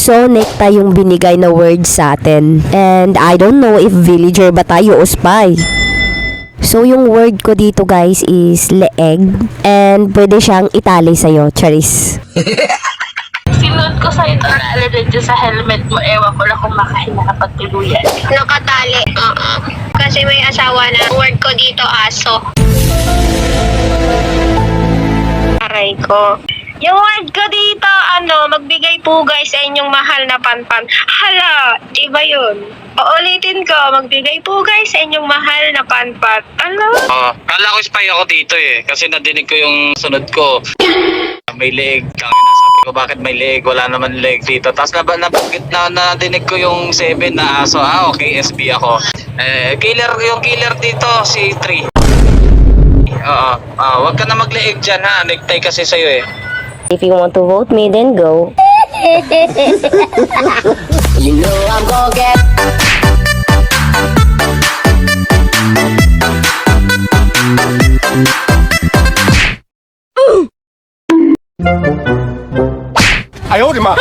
So, nekta yung binigay na word sa atin. And I don't know if villager ba tayo o spy. So, yung word ko dito guys is leeg. And pwede siyang itali sa'yo, Charis. Sinuot ko sa'yo ito naalala dyan sa helmet mo. Ewan ko lang kung makahinapag tuluyan. Nakatali, oo. Kasi may asawa na. Word ko dito, aso. Aray ko. Yung word ko dito, magbigay pugay sa inyong mahal na panpan. Hala, iba yun. Uulitin ko, magbigay pugay sa inyong mahal na panpan. Ano? Kala ko spy ako dito eh. Kasi nadinig ko yung sunod ko. May leg. Sabi ko bakit may leg? Wala naman leg dito. Tapos nabanggit na nadinig ko yung 7 na aso. Okay, SB ako. Yung killer dito, si 3. Wag ka na mag-leeg dyan ha. Necktie kasi sa'yo eh. If you want to vote me, then go. You know I'm gonna get...哎呦我的妈！